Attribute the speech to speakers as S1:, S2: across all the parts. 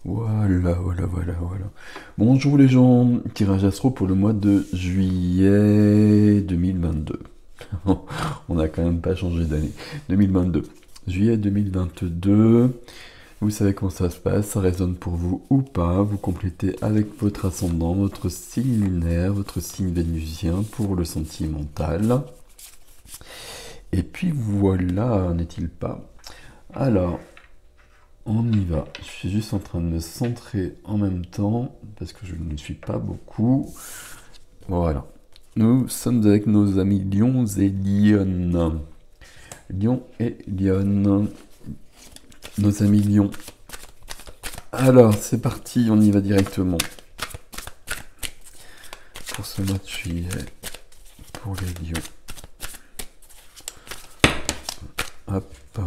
S1: Voilà, voilà, voilà, voilà. Bonjour les gens, tirage astro pour le mois de juillet 2022. On n'a quand même pas changé d'année. 2022. Juillet 2022. Vous savez comment ça se passe, ça résonne pour vous ou pas. Vous complétez avec votre ascendant, votre signe lunaire, votre signe vénusien pour le sentimental. Et puis voilà, n'est-il pas? Alors, on y va. Je suis juste en train de me centrer en même temps parce que je ne suis pas beaucoup. Voilà. Nous sommes avec nos amis Lions et Lyon. Lion et Lyon. Nos amis Lions. Alors, c'est parti, on y va directement. Pour ce mois de juillet, pour les Lions. Hop.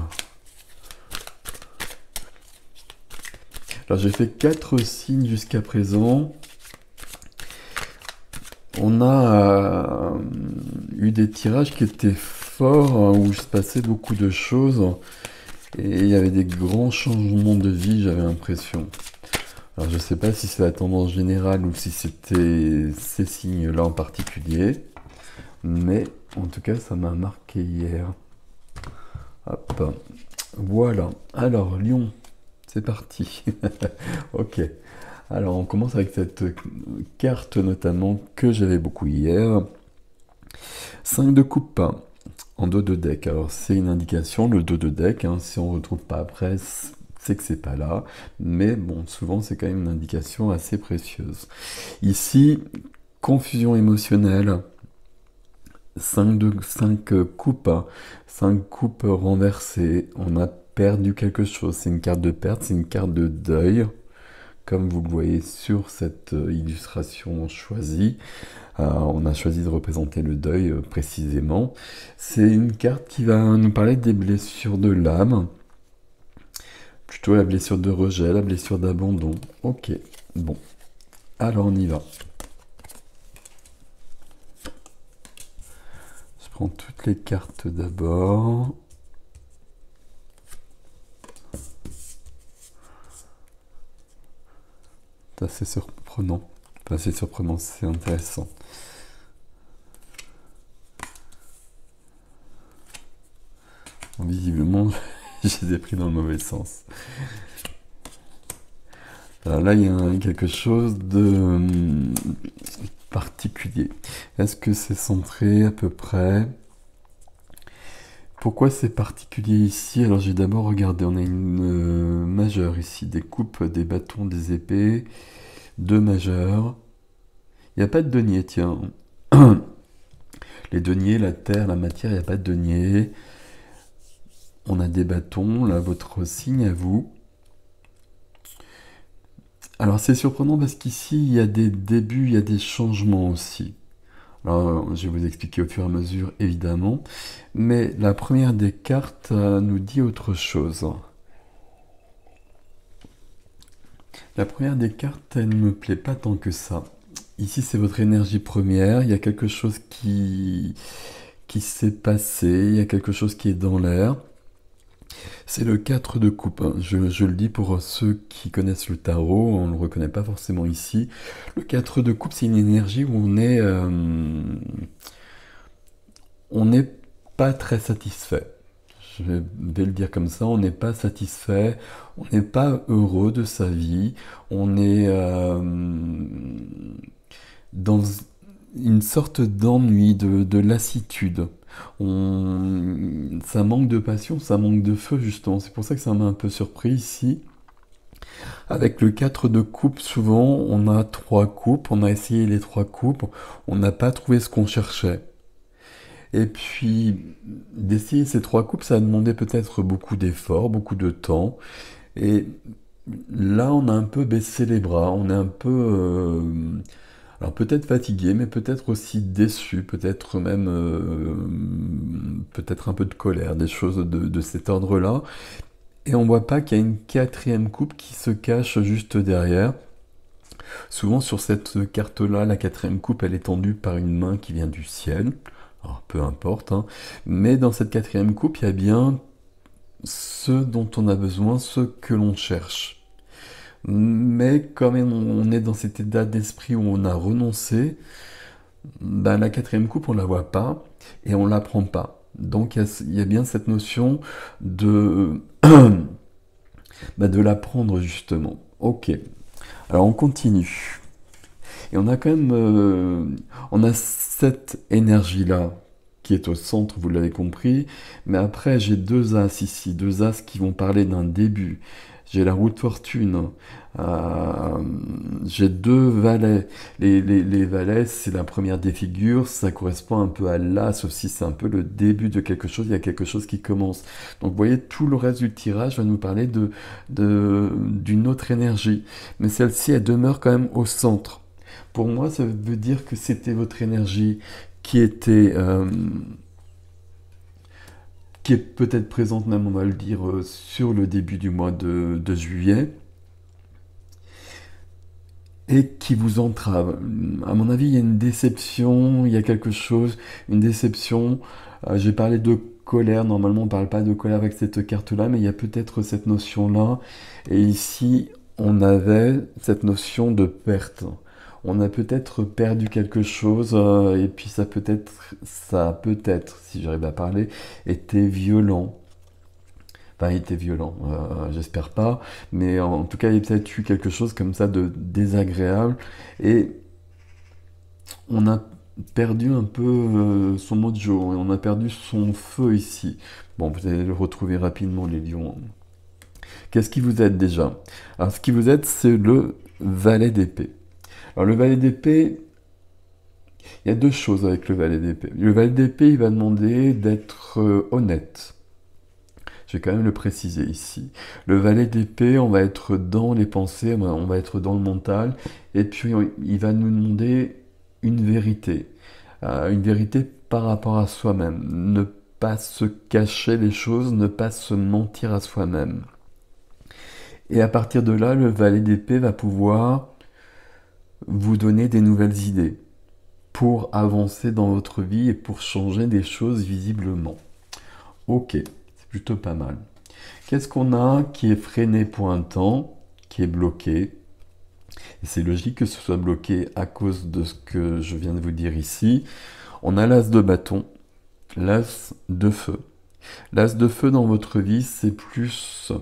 S1: Alors, j'ai fait 4 signes jusqu'à présent. On a eu des tirages qui étaient forts, hein, où il se passait beaucoup de choses. Et il y avait des grands changements de vie, j'avais l'impression. Alors je sais pas si c'est la tendance générale ou si c'était ces signes-là en particulier. Mais en tout cas, ça m'a marqué hier. Hop. Voilà. Alors, Lyon, c'est parti. Ok. Alors, on commence avec cette carte notamment que j'avais beaucoup hier. 5 de coupe en dos de deck. Alors, c'est une indication, le dos de deck. Hein, si on ne retrouve pas après, c'est que c'est pas là. Mais bon, souvent, c'est quand même une indication assez précieuse. Ici, confusion émotionnelle. 5 coupes, 5 coupes renversées, on a perdu quelque chose, c'est une carte de perte, c'est une carte de deuil, comme vous le voyez sur cette illustration choisie. On a choisi de représenter le deuil précisément. C'est une carte qui va nous parler des blessures de l'âme, plutôt la blessure de rejet, la blessure d'abandon. Ok, bon, alors on y va. Je prends toutes les cartes d'abord. C'est assez surprenant. Enfin, c'est surprenant, c'est intéressant. Visiblement, je les ai pris dans le mauvais sens. Alors là, il y a quelque chose de particulier. Est-ce que c'est centré à peu près? Pourquoi c'est particulier ici? Alors j'ai d'abord regardé, on a une majeure ici, des coupes, des bâtons, des épées, deux majeures. Il n'y a pas de denier, tiens. Les deniers, la terre, la matière, il n'y a pas de denier. On a des bâtons, là, votre signe à vous. Alors c'est surprenant parce qu'ici, il y a des débuts, il y a des changements aussi. Alors, je vais vous expliquer au fur et à mesure, évidemment. Mais la première des cartes nous dit autre chose. La première des cartes, elle ne me plaît pas tant que ça. Ici, c'est votre énergie première. Il y a quelque chose qui s'est passé. Il y a quelque chose qui est dans l'air. C'est le 4 de coupe. Hein. Je le dis pour ceux qui connaissent le tarot, on ne le reconnaît pas forcément ici. Le 4 de coupe, c'est une énergie où on n'est pas très satisfait. Je vais le dire comme ça, on n'est pas satisfait, on n'est pas heureux de sa vie, on est dans une sorte d'ennui, de lassitude. Ça manque de passion, ça manque de feu justement. C'est pour ça que ça m'a un peu surpris ici. Avec le 4 de coupe, souvent on a 3 coupes, on a essayé les 3 coupes, on n'a pas trouvé ce qu'on cherchait. Et puis d'essayer ces 3 coupes, ça a demandé peut-être beaucoup d'efforts, beaucoup de temps. Et là, on a un peu baissé les bras, on est un peu, alors peut-être fatigué, mais peut-être aussi déçu, peut-être même, peut-être un peu de colère, des choses de cet ordre-là. Et on voit pas qu'il y a une quatrième coupe qui se cache juste derrière. Souvent sur cette carte-là, la quatrième coupe, elle est tendue par une main qui vient du ciel. Alors peu importe, hein. Mais dans cette quatrième coupe, il y a bien ce dont on a besoin, ce que l'on cherche. Mais quand même, on est dans cet état d'esprit où on a renoncé. Ben, la quatrième coupe, on la voit pas et on la prend pas. Donc il y a bien cette notion de, de la prendre justement. Ok, alors on continue. Et on a quand même, on a cette énergie-là qui est au centre, vous l'avez compris. Mais après, j'ai deux as ici, deux as qui vont parler d'un début. J'ai la roue de fortune. euh, j'ai deux valets. Les valets, c'est la première des figures. Ça correspond un peu à l'as aussi. C'est un peu le début de quelque chose. Il y a quelque chose qui commence. Donc, vous voyez, tout le reste du tirage va nous parler d'une autre énergie. Mais celle-ci, elle demeure quand même au centre. Pour moi, ça veut dire que c'était votre énergie qui était, qui est peut-être présente même, on va le dire, sur le début du mois de juillet, et qui vous entrave. À mon avis, il y a une déception, il y a quelque chose, une déception. J'ai parlé de colère, normalement on ne parle pas de colère avec cette carte-là, mais il y a peut-être cette notion-là. Et ici, on avait cette notion de perte. On a peut-être perdu quelque chose, et puis ça a peut-être, si j'arrive à parler, été violent. Enfin, il était violent, j'espère pas, mais en tout cas, il y a peut-être eu quelque chose comme ça de désagréable, et on a perdu un peu son mojo, et on a perdu son feu ici. Bon, vous allez le retrouver rapidement, les lions. Qu'est-ce qui vous aide déjà? Alors, ce qui vous aide, c'est le valet d'épée. Alors, le valet d'épée, il y a deux choses avec le valet d'épée. Le valet d'épée, il va demander d'être honnête. Je vais quand même le préciser ici. Le valet d'épée, on va être dans les pensées, on va être dans le mental, et puis il va nous demander une vérité par rapport à soi-même. Ne pas se cacher les choses, ne pas se mentir à soi-même. Et à partir de là, le valet d'épée va pouvoir vous donner des nouvelles idées pour avancer dans votre vie et pour changer des choses visiblement. Ok, c'est plutôt pas mal. Qu'est-ce qu'on a qui est freiné pour un temps, qui est bloqué? Et c'est logique que ce soit bloqué à cause de ce que je viens de vous dire ici. On a l'as de bâton, l'as de feu. L'as de feu dans votre vie, c'est plus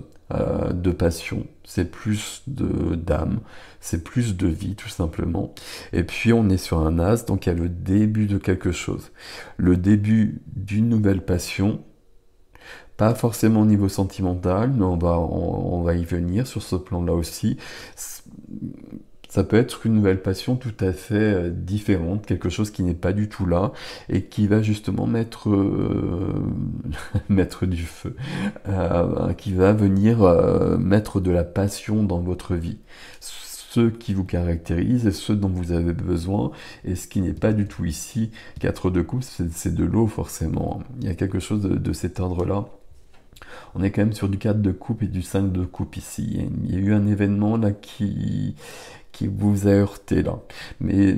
S1: de passion, c'est plus d'âme, c'est plus de vie tout simplement. Et puis on est sur un as, donc il y a le début de quelque chose. Le début d'une nouvelle passion, pas forcément au niveau sentimental, mais on va y venir sur ce plan-là aussi. Ça peut être une nouvelle passion tout à fait différente, quelque chose qui n'est pas du tout là, et qui va justement mettre, mettre du feu, qui va venir mettre de la passion dans votre vie. Ce qui vous caractérise et ce dont vous avez besoin, et ce qui n'est pas du tout ici. 4 de coupe, c'est de l'eau forcément. Il y a quelque chose de cet ordre-là. On est quand même sur du 4 de coupe et du 5 de coupe ici. Il y a eu un événement là qui vous a heurté là. Mais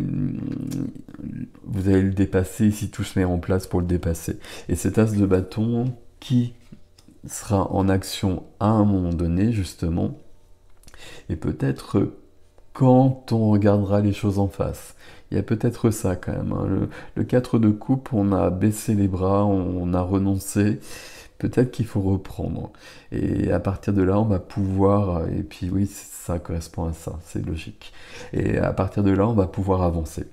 S1: vous allez le dépasser si tout se met en place pour le dépasser. Et cet as de bâton qui sera en action à un moment donné justement, et peut-être quand on regardera les choses en face. Il y a peut-être ça quand même, hein. Le 4 de coupe, on a baissé les bras, on a renoncé. Peut-être qu'il faut reprendre. Et à partir de là, on va pouvoir, et puis oui, ça correspond à ça, c'est logique. Et à partir de là, on va pouvoir avancer.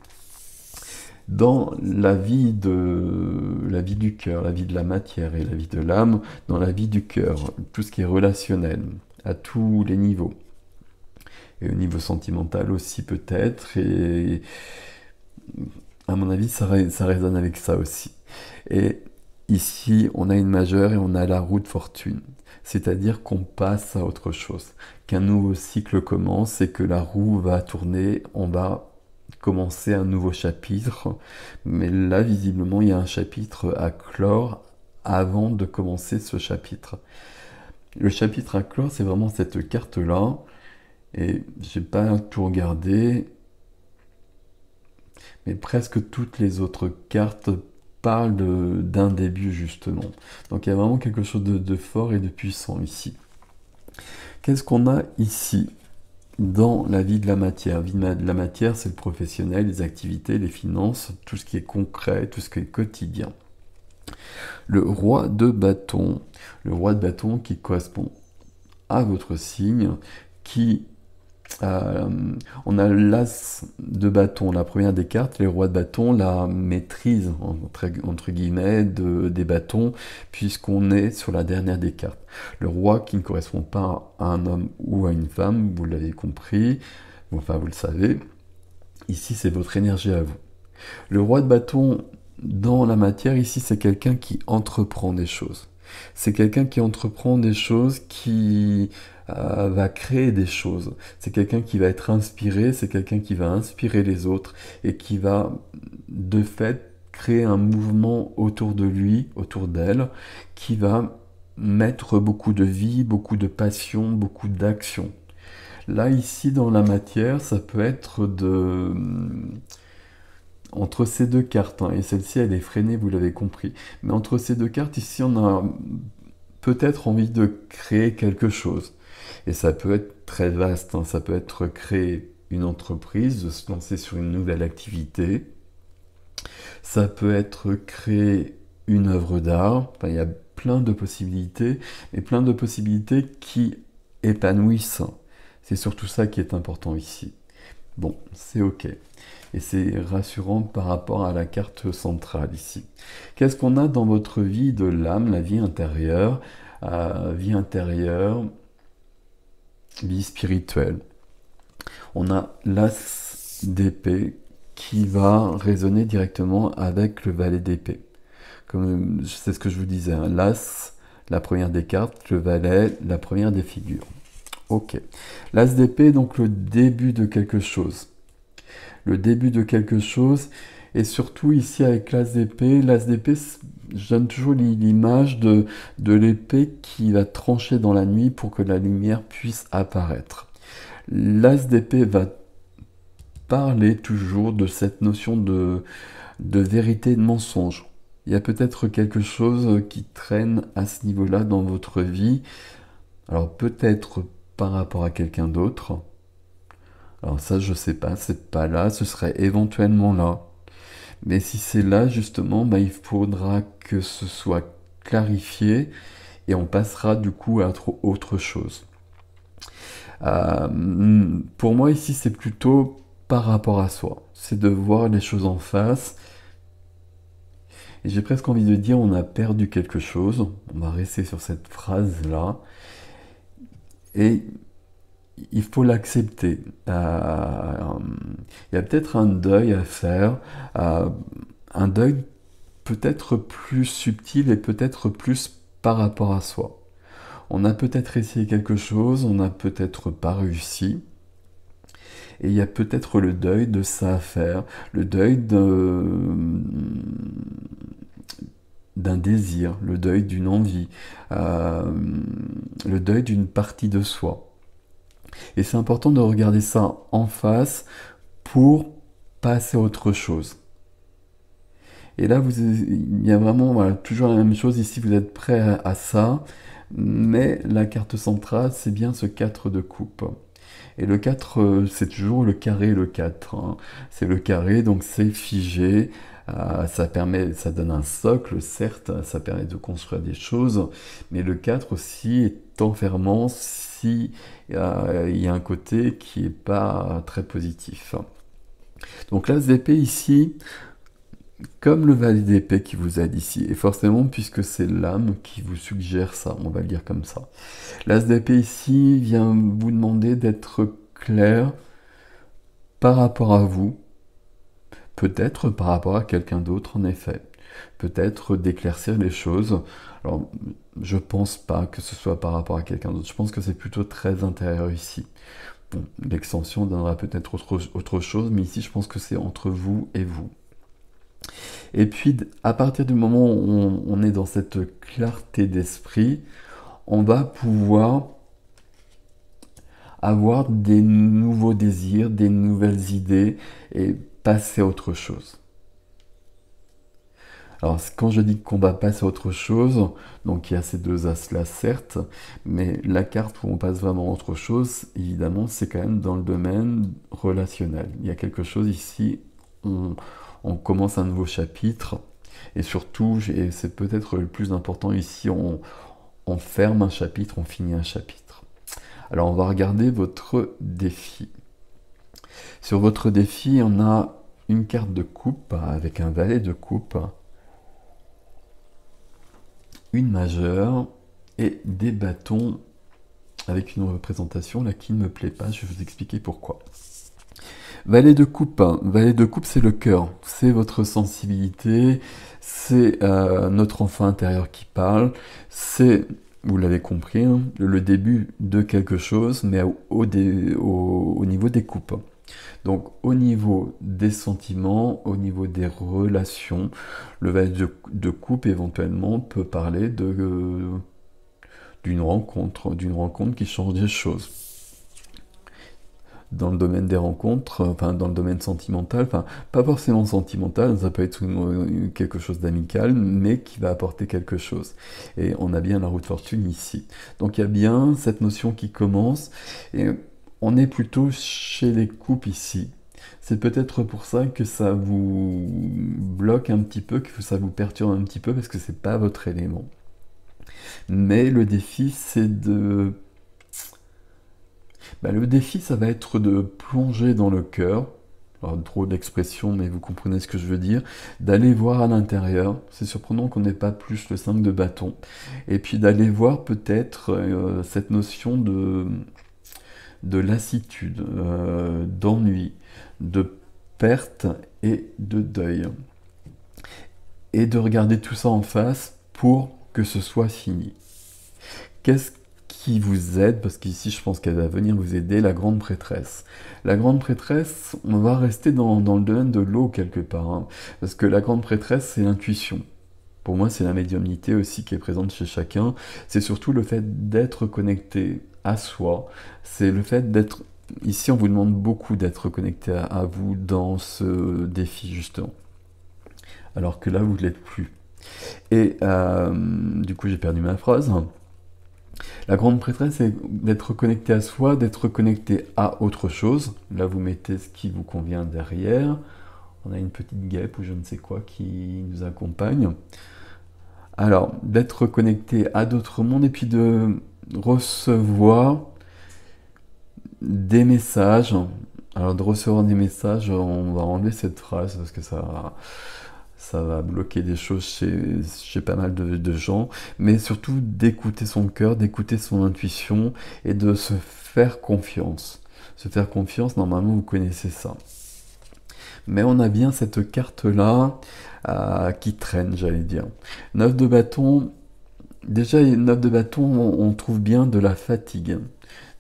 S1: Dans la vie du cœur, la vie de la matière et la vie de l'âme, dans la vie du cœur, tout ce qui est relationnel, à tous les niveaux. Et au niveau sentimental aussi peut-être, et à mon avis, ça résonne avec ça aussi. Et ici, on a une majeure et on a la roue de fortune. C'est-à-dire qu'on passe à autre chose, qu'un nouveau cycle commence et que la roue va tourner, on va commencer un nouveau chapitre. Mais là, visiblement, il y a un chapitre à clore avant de commencer ce chapitre. Le chapitre à clore, c'est vraiment cette carte-là. Et j'ai pas tout regardé, mais presque toutes les autres cartes parlent d'un début justement. Donc il y a vraiment quelque chose de fort et de puissant ici. Qu'est-ce qu'on a ici? dans la vie de la matière. Vie de la matière, c'est le professionnel, les activités, les finances, tout ce qui est concret, tout ce qui est quotidien. Le roi de bâton. Le roi de bâton qui correspond à votre signe, qui on a l'as de bâton, la première des cartes, les rois de bâton, la maîtrise, entre guillemets, des bâtons, puisqu'on est sur la dernière des cartes. Le roi qui ne correspond pas à un homme ou à une femme, vous l'avez compris, enfin vous le savez, ici c'est votre énergie à vous. Le roi de bâton dans la matière, ici c'est quelqu'un qui entreprend des choses. C'est quelqu'un qui entreprend des choses, qui va créer des choses. C'est quelqu'un qui va être inspiré, c'est quelqu'un qui va inspirer les autres et qui va de fait créer un mouvement autour de lui, autour d'elle, qui va mettre beaucoup de vie, beaucoup de passion, beaucoup d'action. Là, ici, dans la matière, ça peut être entre ces deux cartes, hein, et celle-ci elle est freinée, vous l'avez compris, mais entre ces deux cartes, ici on a peut-être envie de créer quelque chose. Et ça peut être très vaste, hein, ça peut être créer une entreprise, de se lancer sur une nouvelle activité, ça peut être créer une œuvre d'art, enfin, il y a plein de possibilités, et plein de possibilités qui épanouissent. C'est surtout ça qui est important ici. Bon, c'est ok. Et c'est rassurant par rapport à la carte centrale ici. Qu'est-ce qu'on a dans votre vie de l'âme, la vie intérieure, vie spirituelle? On a l'as d'épée qui va résonner directement avec le valet d'épée. Comme c'est ce que je vous disais, hein, l'as, la première des cartes, le valet, la première des figures. Ok. L'as d'épée, donc le début de quelque chose. Le début de quelque chose, et surtout ici avec l'as d'épée, je donne toujours l'image de l'épée qui va trancher dans la nuit pour que la lumière puisse apparaître. L'as d'épée va parler toujours de cette notion de vérité et de mensonge. Il y a peut-être quelque chose qui traîne à ce niveau-là dans votre vie, alors peut-être par rapport à quelqu'un d'autre. Alors ça, je sais pas, c'est pas là, ce serait éventuellement là. Mais si c'est là, justement, il faudra que ce soit clarifié et on passera du coup à autre chose. Pour moi, ici, c'est plutôt par rapport à soi. C'est de voir les choses en face. Et j'ai presque envie de dire, on a perdu quelque chose. On va rester sur cette phrase-là. Et il faut l'accepter. Il y a peut-être un deuil à faire, un deuil peut-être plus subtil et peut-être plus par rapport à soi. On a peut-être essayé quelque chose, on n'a peut-être pas réussi, et il y a peut-être le deuil de ça à faire, le deuil d'un désir, le deuil d'une envie, le deuil d'une partie de soi. Et c'est important de regarder ça en face pour passer à autre chose. Et là, il y a vraiment toujours la même chose. Ici, vous êtes prêt à ça. Mais la carte centrale, c'est bien ce 4 de coupe. Et le 4, c'est toujours le carré et le 4. Hein. C'est le carré, donc c'est figé. Ça donne un socle, certes, ça permet de construire des choses. Mais le 4 aussi est enfermant si il y a un côté qui n'est pas très positif. Donc l'as d'épée ici, comme le valet d'épée qui vous aide ici, et forcément puisque c'est l'âme qui vous suggère ça, on va le dire comme ça. L'as d'épée ici vient vous demander d'être clair par rapport à vous, peut-être par rapport à quelqu'un d'autre en effet, peut-être d'éclaircir les choses. Alors je pense pas que ce soit par rapport à quelqu'un d'autre, je pense que c'est plutôt très intérieur ici. Bon, l'extension donnera peut-être autre chose, mais ici je pense que c'est entre vous et vous. Et puis, à partir du moment où on est dans cette clarté d'esprit, on va pouvoir avoir des nouveaux désirs, des nouvelles idées et passer à autre chose. Alors, quand je dis qu'on va passer à autre chose, donc il y a ces deux as-là, certes, mais la carte où on passe vraiment à autre chose, évidemment, c'est quand même dans le domaine relationnel. Il y a quelque chose ici, on, on commence un nouveau chapitre, et surtout, et c'est peut-être le plus important ici, on ferme un chapitre, on finit un chapitre. Alors, on va regarder votre défi. Sur votre défi, on a une carte de coupe avec un valet de coupe, une majeure et des bâtons avec une représentation là qui ne me plaît pas. Je vais vous expliquer pourquoi. Valet de coupe, c'est le cœur, c'est votre sensibilité, c'est notre enfant intérieur qui parle, c'est, vous l'avez compris, hein, le début de quelque chose, mais au niveau des coupes. Donc au niveau des sentiments, au niveau des relations, le valet de coupe éventuellement peut parler d'une rencontre qui change des choses. Dans le domaine des rencontres, enfin dans le domaine sentimental, enfin pas forcément sentimental, ça peut être quelque chose d'amical, mais qui va apporter quelque chose. Et on a bien la roue de fortune ici. Donc il y a bien cette notion qui commence, et on est plutôt chez les couples ici. C'est peut-être pour ça que ça vous bloque un petit peu, que ça vous perturbe un petit peu, parce que c'est pas votre élément. Mais le défi, c'est de... le défi, ça va être de plonger dans le cœur, alors trop d'expressions, mais vous comprenez ce que je veux dire, d'aller voir à l'intérieur, c'est surprenant qu'on n'ait pas plus le 5 de bâton, et puis d'aller voir peut-être cette notion de lassitude, d'ennui, de perte et de deuil. Et de regarder tout ça en face pour que ce soit fini. Qu'est-ce qui vous aide, parce qu'ici je pense qu'elle va venir vous aider, la grande prêtresse. La grande prêtresse, on va rester dans le domaine de l'eau quelque part, hein, parce que la grande prêtresse, c'est l'intuition. Pour moi, c'est la médiumnité aussi qui est présente chez chacun. C'est surtout le fait d'être connecté à soi. C'est le fait d'être... Ici, on vous demande beaucoup d'être connecté à vous dans ce défi, justement. Alors que là, vous ne l'êtes plus. Et du coup, j'ai perdu ma phrase. La grande prêtresse, c'est d'être connecté à soi, d'être connecté à autre chose. Là, vous mettez ce qui vous convient derrière. On a une petite guêpe ou je ne sais quoi qui nous accompagne. Alors, d'être connecté à d'autres mondes et puis de recevoir des messages. Alors, de recevoir des messages, on va enlever cette phrase parce que ça va bloquer des choses chez pas mal de gens, mais surtout d'écouter son cœur, d'écouter son intuition et de se faire confiance. Se faire confiance, normalement, vous connaissez ça. Mais on a bien cette carte-là qui traîne, j'allais dire. 9 de bâton, déjà, 9 de bâton, on trouve bien de la fatigue.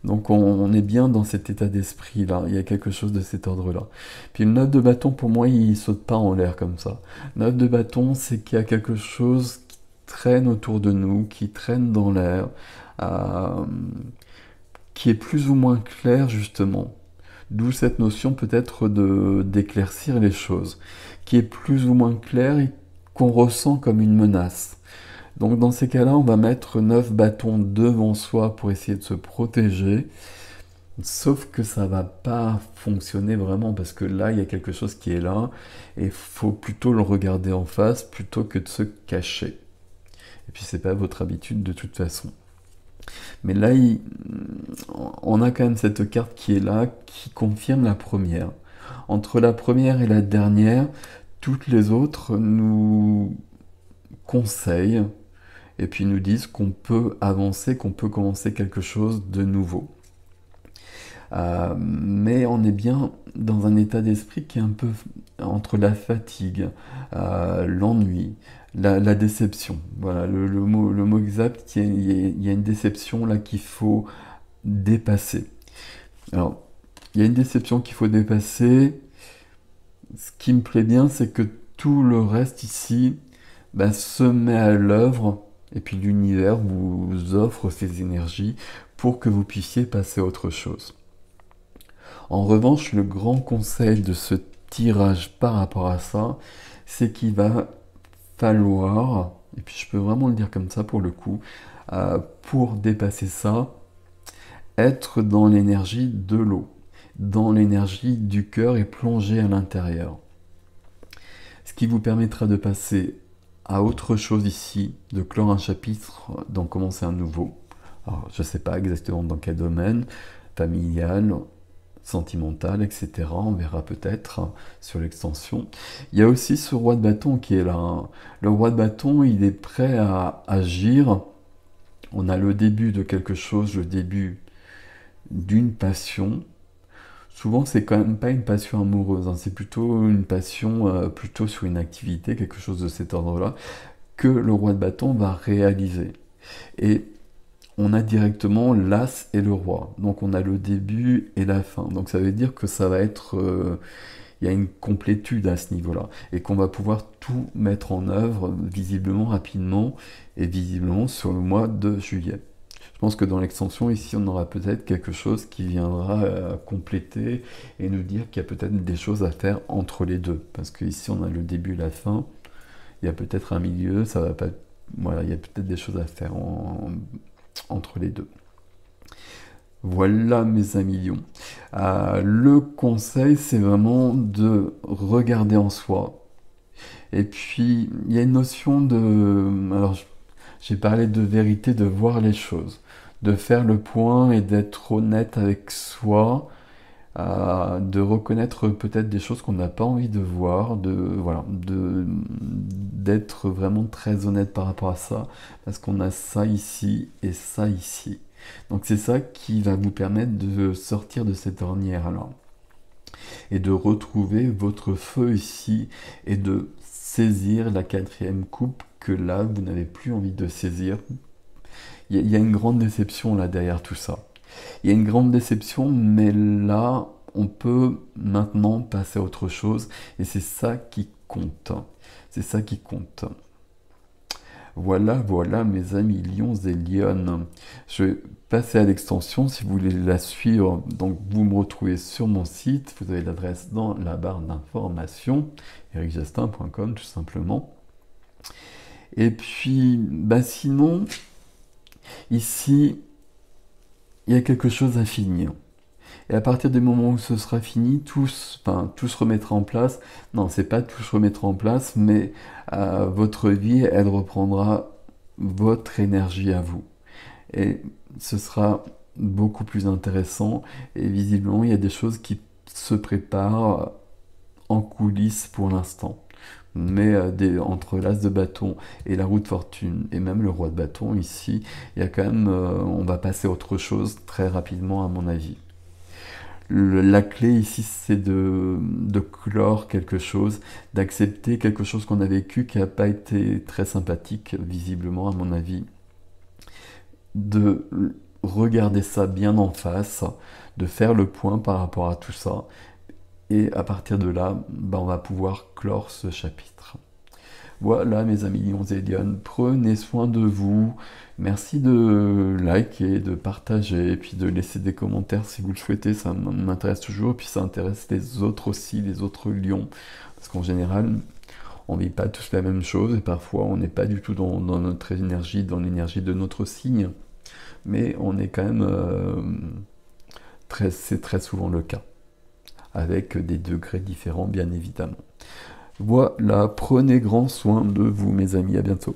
S1: Donc on est bien dans cet état d'esprit-là, il y a quelque chose de cet ordre-là. Puis le 9 de bâton, pour moi, il saute pas en l'air comme ça. 9 de bâton, c'est qu'il y a quelque chose qui traîne autour de nous, qui traîne dans l'air, qui est plus ou moins clair, justement. D'où cette notion peut-être d'éclaircir les choses, qui est plus ou moins clair et qu'on ressent comme une menace. Donc dans ces cas-là, on va mettre 9 bâtons devant soi pour essayer de se protéger. Sauf que ça va pas fonctionner vraiment parce que là, il y a quelque chose qui est là et il faut plutôt le regarder en face plutôt que de se cacher. Et puis c'est pas votre habitude de toute façon. Mais là, on a quand même cette carte qui est là, qui confirme la première. Entre la première et la dernière, toutes les autres nous conseillent et puis nous disent qu'on peut avancer, qu'on peut commencer quelque chose de nouveau. Mais on est bien dans un état d'esprit qui est un peu entre la fatigue, l'ennui, la déception. Voilà, le mot exact, il y a une déception là qu'il faut dépasser. Alors, il y a une déception qu'il faut dépasser. Ce qui me plaît bien, c'est que tout le reste ici se met à l'œuvre et puis l'univers vous offre ces énergies pour que vous puissiez passer à autre chose. En revanche, le grand conseil de ce tirage par rapport à ça, c'est qu'il va falloir, et puis je peux vraiment le dire comme ça pour le coup, pour dépasser ça, être dans l'énergie de l'eau, dans l'énergie du cœur et plonger à l'intérieur. Ce qui vous permettra de passer à autre chose ici, de clore un chapitre, d'en commencer un nouveau. Alors, je ne sais pas exactement dans quel domaine, familial, sentimental, etc. On verra peut-être sur l'extension. Il y a aussi ce roi de bâton qui est là. Le roi de bâton, il est prêt à agir. On a le début de quelque chose, le début d'une passion. Souvent, c'est quand même pas une passion amoureuse, hein. C'est plutôt une passion, plutôt sur une activité, quelque chose de cet ordre-là, que le roi de bâton va réaliser. Et on a directement l'as et le roi. Donc on a le début et la fin. Donc ça veut dire que ça va être... il y a une complétude à ce niveau-là. Et qu'on va pouvoir tout mettre en œuvre visiblement rapidement et visiblement sur le mois de juillet. Je pense que dans l'extension, ici, on aura peut-être quelque chose qui viendra compléter et nous dire qu'il y a peut-être des choses à faire entre les deux. Parce qu'ici, on a le début et la fin. Il y a peut-être un milieu, ça va pas... Voilà, il y a peut-être des choses à faire entre les deux. Voilà mes amis lions. Le conseil, c'est vraiment de regarder en soi. Et puis, il y a une notion de... Alors, j'ai parlé de vérité, de voir les choses, de faire le point et d'être honnête avec soi, de reconnaître peut-être des choses qu'on n'a pas envie de voir, voilà, d'être vraiment très honnête par rapport à ça, parce qu'on a ça ici et ça ici. Donc c'est ça qui va vous permettre de sortir de cette ornière-là et de retrouver votre feu ici et de saisir la quatrième coupe que là vous n'avez plus envie de saisir. Il y a une grande déception là derrière tout ça. Il y a une grande déception, mais là on peut maintenant passer à autre chose et c'est ça qui compte. C'est ça qui compte. Voilà, voilà mes amis lions et lionnes. Je vais passer à l'extension si vous voulez la suivre. Donc vous me retrouvez sur mon site, vous avez l'adresse dans la barre d'information, ericjastin.com tout simplement. Et puis, bah sinon, ici, il y a quelque chose à finir. Et à partir du moment où ce sera fini, tout se remettra en place. Non, c'est pas tout se remettra en place, mais votre vie, elle reprendra votre énergie à vous. Et ce sera beaucoup plus intéressant. Et visiblement, il y a des choses qui se préparent en coulisses pour l'instant. Mais entre l'as de bâton et la roue de fortune, et même le roi de bâton, ici, il y a quand même, on va passer à autre chose très rapidement à mon avis. La clé ici, c'est de clore quelque chose, d'accepter quelque chose qu'on a vécu qui n'a pas été très sympathique, visiblement, à mon avis. De regarder ça bien en face, de faire le point par rapport à tout ça. Et à partir de là, on va pouvoir clore ce chapitre. Voilà mes amis lions et lionnes, prenez soin de vous. Merci de liker, de partager, et puis de laisser des commentaires si vous le souhaitez, ça m'intéresse toujours, et puis ça intéresse les autres aussi, les autres lions. Parce qu'en général, on ne vit pas tous la même chose, et parfois on n'est pas du tout dans notre énergie, dans l'énergie de notre signe. Mais on est quand même... c'est très souvent le cas. Avec des degrés différents, bien évidemment. Voilà, prenez grand soin de vous, mes amis, à bientôt.